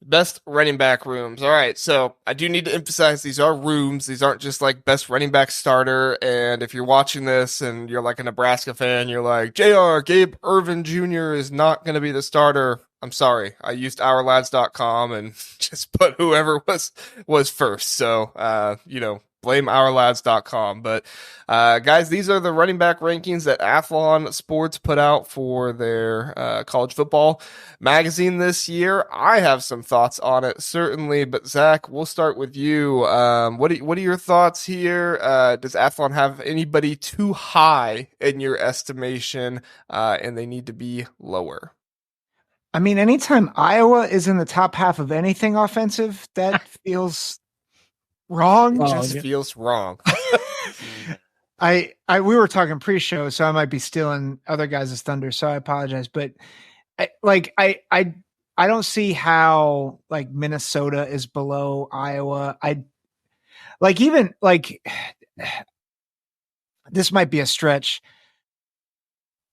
Best running back rooms. All right, so I do need to emphasize these are rooms. These aren't just like best running back starter. And if you're watching this and you're like a Nebraska fan, you're like, JR, Gabe Irvin Jr. is not going to be the starter. I'm sorry. I used ourlads.com and just put whoever was first. So, blame ourlads.com. But guys, these are the running back rankings that Athlon Sports put out for their college football magazine this year. I have some thoughts on it, certainly. But Zach, we'll start with you. What are your thoughts here? Does Athlon have anybody too high in your estimation, and they need to be lower? I mean, anytime Iowa is in the top half of anything offensive, that feels wrong. Just feels wrong. We were talking pre-show, so I might be stealing other guys' thunder, so I apologize. But I don't see how like Minnesota is below Iowa. This might be a stretch.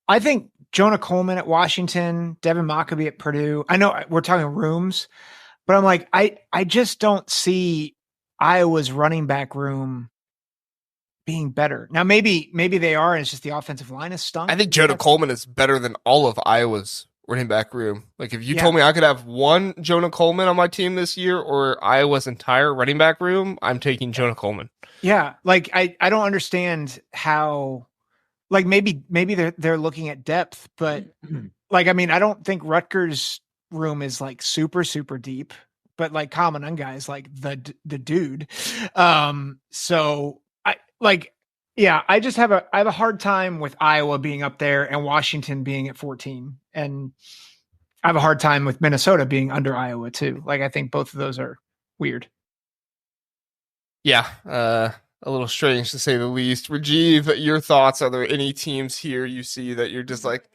I think Jonah Coleman at Washington, Devin Mockabee at Purdue. I know we're talking rooms, but I'm like, I just don't see Iowa's running back room being better. Now, maybe they are, and it's just the offensive line is stunk. I think Jonah Coleman is better than all of Iowa's running back room. Like, if you told me I could have one Jonah Coleman on my team this year or Iowa's entire running back room, I'm taking Jonah Coleman. Yeah, like I don't understand how. Like maybe they're looking at depth, but like I mean I don't think Rutgers' room is like super deep, but like Common Unga is like the dude. So I just have a hard time with Iowa being up there and Washington being at 14, and I have a hard time with Minnesota being under Iowa too. Like I think both of those are weird. Yeah, a little strange to say the least. Rajeev, your thoughts? Are there any teams here you see that you're just like,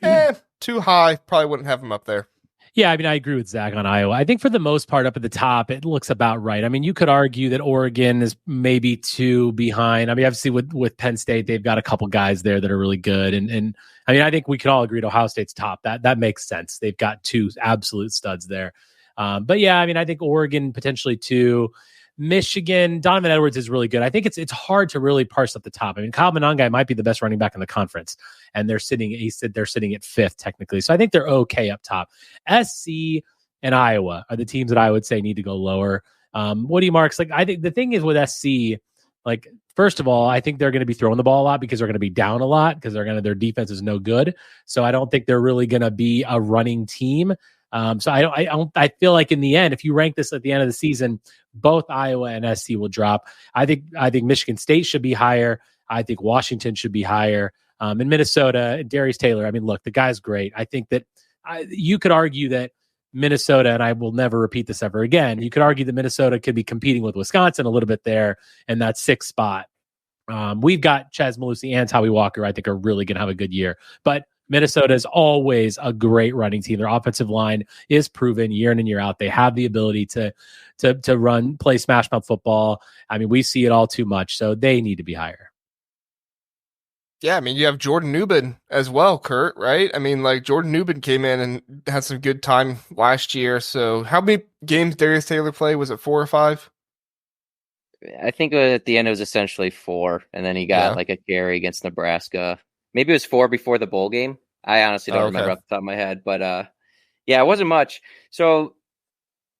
too high? Probably wouldn't have them up there. Yeah, I mean, I agree with Zack on Iowa. I think for the most part, up at the top, it looks about right. I mean, you could argue that Oregon is maybe two behind. I mean, obviously with Penn State, they've got a couple guys there that are really good. And I mean, I think we could all agree to Ohio State's top. That makes sense. They've got two absolute studs there. But yeah, I mean, I think Oregon potentially two. Michigan, Donovan Edwards is really good. I think it's hard to really parse up the top. I mean, Kyle Monangai might be the best running back in the conference, and they're sitting at fifth technically. So I think they're okay up top. SC and Iowa are the teams that I would say need to go lower. What do you marks? Like, I think the thing is with SC, like, first of all, I think they're going to be throwing the ball a lot because they're going to be down a lot because their defense is no good. So I don't think they're really going to be a running team. So I feel like in the end, if you rank this at the end of the season, both Iowa and SC will drop. I think Michigan State should be higher. I think Washington should be higher. In Minnesota, Darius Taylor, I mean, look, the guy's great. I think that you could argue that Minnesota, and I will never repeat this ever again, you could argue that Minnesota could be competing with Wisconsin a little bit there in that sixth spot. We've got Chaz Malusi and Howie Walker, I think, are really going to have a good year. But Minnesota is always a great running team. Their offensive line is proven year in and year out. They have the ability to play smash mouth football. I mean, we see it all too much, so they need to be higher. Yeah, I mean, you have Jordan Newman as well, Curt, right? I mean, like, Jordan Newman came in and had some good time last year. So how many games Darius Taylor played? Was it 4 or 5? I think at the end it was essentially 4, and then he got like a carry against Nebraska. Maybe it was 4 before the bowl game. I honestly don't remember off the top of my head, but yeah, it wasn't much. So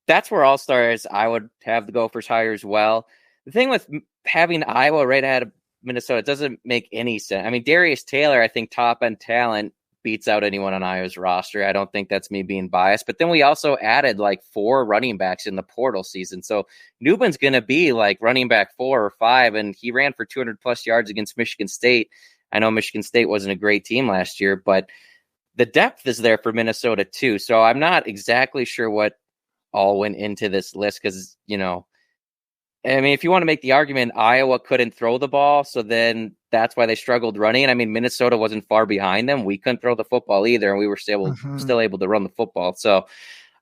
that's where All-Stars I would have the Gophers higher as well. The thing with having Iowa right ahead of Minnesota, it doesn't make any sense. I mean, Darius Taylor, I think top end talent beats out anyone on Iowa's roster. I don't think that's me being biased, but then we also added like 4 running backs in the portal season. So Newman's going to be like running back 4 or 5, and he ran for 200 plus yards against Michigan State. I know Michigan State wasn't a great team last year, but the depth is there for Minnesota too. So I'm not exactly sure what all went into this list because, you know, I mean, if you want to make the argument, Iowa couldn't throw the ball, so then that's why they struggled running. I mean, Minnesota wasn't far behind them. We couldn't throw the football either, and we were still able to run the football. So,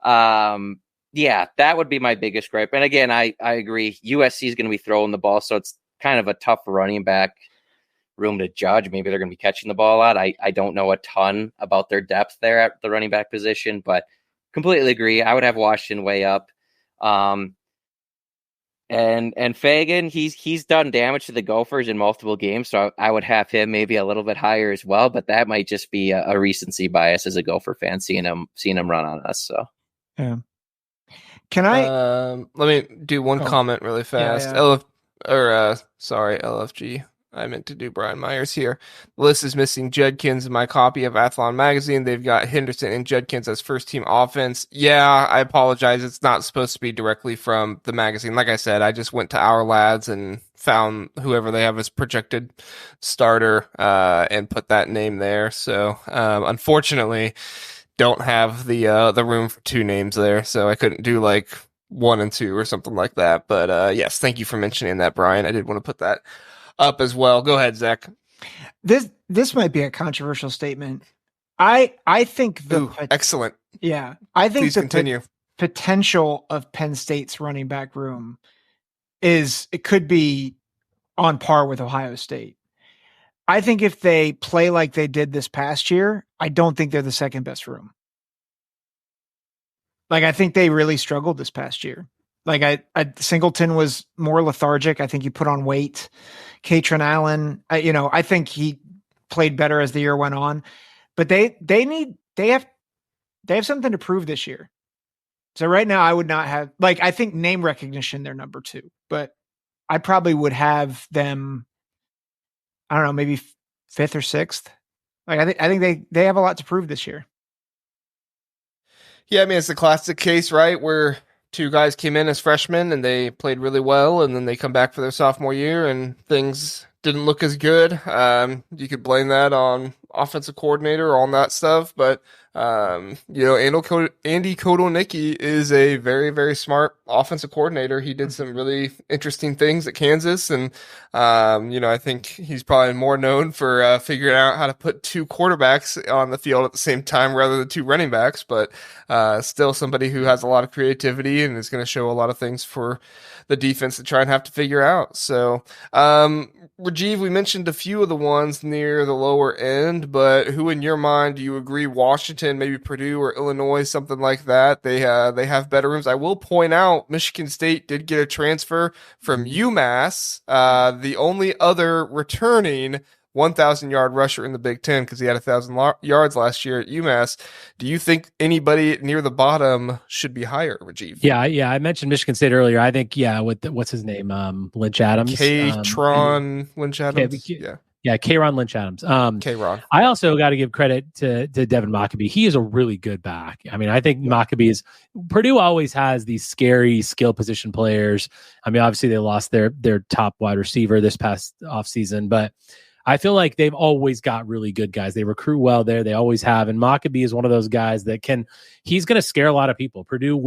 yeah, that would be my biggest gripe. And again, I agree. USC is going to be throwing the ball, so it's kind of a tough running back room to judge. Maybe they're going to be catching the ball a lot. I don't know a ton about their depth there at the running back position, but completely agree. I would have Washington way up. And Fagan, he's done damage to the Gophers in multiple games, so I would have him maybe a little bit higher as well. But that might just be a recency bias as a Gopher fan, seeing him run on us. So yeah. Can I? Let me do one comment really fast. Yeah. LFG. I meant to do Brian Myers here. The list is missing Judkins in my copy of Athlon Magazine. They've got Henderson and Judkins as first-team offense. Yeah, I apologize. It's not supposed to be directly from the magazine. Like I said, I just went to Our Lads and found whoever they have as projected starter and put that name there. So, unfortunately, don't have the room for two names there, so I couldn't do like 1 and 2 or something like that. But yes, thank you for mentioning that, Brian. I did want to put that up as well. Go ahead, Zach. This might be a controversial statement. I think excellent. Yeah, I think Please continue. Potential of Penn State's running back room it could be on par with Ohio State. I think if they play like they did this past year, I don't think they're the second best room. Like, I think they really struggled this past year. Like, Singleton was more lethargic. I think he put on weight. Katron Allen, I think he played better as the year went on. But they have something to prove this year. So right now, I would not have, like, I think name recognition, they're number 2. But I probably would have them, I don't know, maybe 5th or 6th. Like, I think they have a lot to prove this year. Yeah, I mean, it's the classic case, right, where two guys came in as freshmen and they played really well, and then they come back for their sophomore year and things didn't look as good. You could blame that on offensive coordinator, on that stuff, but Andy Kotelnicki is a very, very smart offensive coordinator. He did some really interesting things at Kansas, and I think he's probably more known for figuring out how to put 2 quarterbacks on the field at the same time rather than 2 running backs, but still somebody who has a lot of creativity and is going to show a lot of things for the defense to try and have to figure out. So, Rajeev, we mentioned a few of the ones near the lower end, but who in your mind do you agree? Washington, maybe Purdue or Illinois, something like that. They have better rooms. I will point out Michigan State did get a transfer from UMass, the only other returning 1,000-yard rusher in the Big Ten, because he had 1,000 yards last year at UMass. Do you think anybody near the bottom should be higher, Rajeev? Yeah. I mentioned Michigan State earlier. I think, with what's his name, Lynch Adams, K-Tron Lynch Adams. K-Ron Lynch Adams. K-Ron. I also got to give credit to Devin Mockabee. He is a really good back. I mean, I think Mockabee Purdue always has these scary skill position players. I mean, obviously they lost their top wide receiver this past offseason, but I feel like they've always got really good guys. They recruit well there. They always have. And Mockabee is one of those guys that he's going to scare a lot of people. Purdue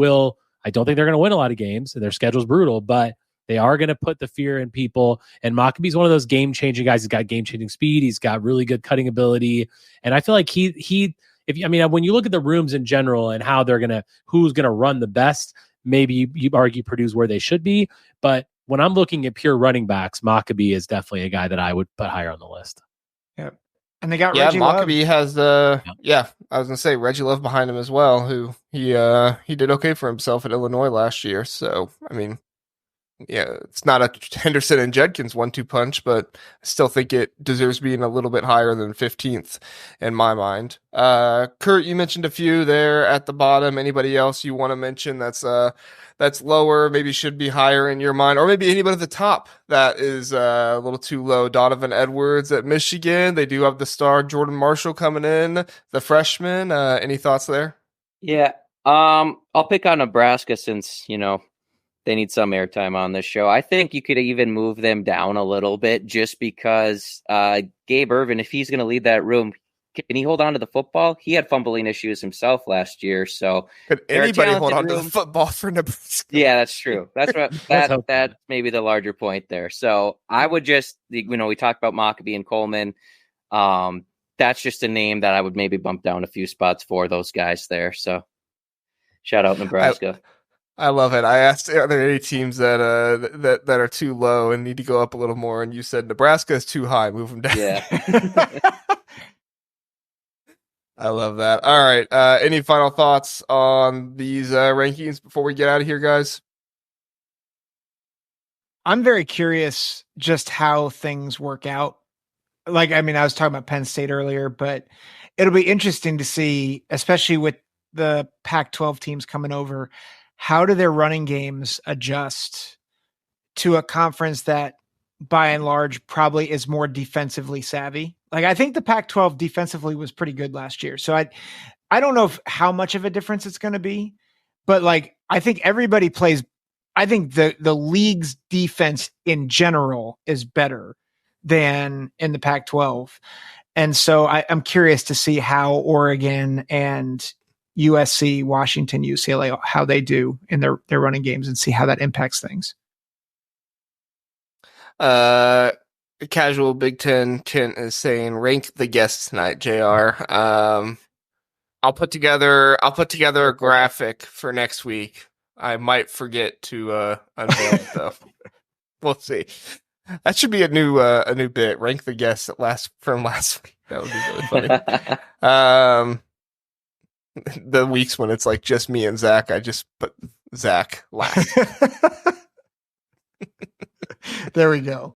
I don't think they're going to win a lot of games. Their schedule's brutal, but they are going to put the fear in people. And Mockabee's one of those game-changing guys. He's got game-changing speed. He's got really good cutting ability. And I feel like when you look at the rooms in general and how who's going to run the best, maybe you argue Purdue's where they should be. But when I'm looking at pure running backs, Mockabee is definitely a guy that I would put higher on the list. Yeah. And they got Reggie Mockabee Love. Has I was gonna say Reggie Love behind him as well, who he did okay for himself at Illinois last year. So I mean, yeah, it's not a Henderson and Judkins 1-2 punch, but I still think it deserves being a little bit higher than 15th in my mind. Curt, you mentioned a few there at the bottom. Anybody else you want to mention that's lower, maybe should be higher in your mind, or maybe anybody at the top that is a little too low? Donovan Edwards at Michigan. They do have the star Jordan Marshall coming in, the freshman. Any thoughts there? Yeah, I'll pick on Nebraska since they need some airtime on this show. I think you could even move them down a little bit just because Gabe Ervin, if he's going to lead that room, can he hold on to the football? He had fumbling issues himself last year. So could anybody hold on to the football for Nebraska? Yeah, that's true. That's what that's maybe the larger point there. So I would just, we talked about Mockabee and Coleman. That's just a name that I would maybe bump down a few spots for those guys there. So shout out Nebraska. I love it. I asked, are there any teams that are too low and need to go up a little more? And you said Nebraska is too high. Move them down. Yeah. I love that. All right. Any final thoughts on these rankings before we get out of here, guys? I'm very curious just how things work out. Like, I mean, I was talking about Penn State earlier, but it'll be interesting to see, especially with the Pac-12 teams coming over, how do their running games adjust to a conference that by and large probably is more defensively savvy. Like, I think the Pac-12 defensively was pretty good last year. So I don't know how much of a difference it's going to be, but like, I think everybody plays. I think the league's defense in general is better than in the Pac-12. And so I'm curious to see how Oregon and USC, Washington, UCLA, how they do in their running games and see how that impacts things. Casual Big Ten Kent is saying rank the guests tonight, JR. I'll put together a graphic for next week. I might forget to unveil it though. We'll see. That should be a new bit. Rank the guests from last week. That would be really funny. The weeks when it's like just me and Zack, I just put Zack last. There we go.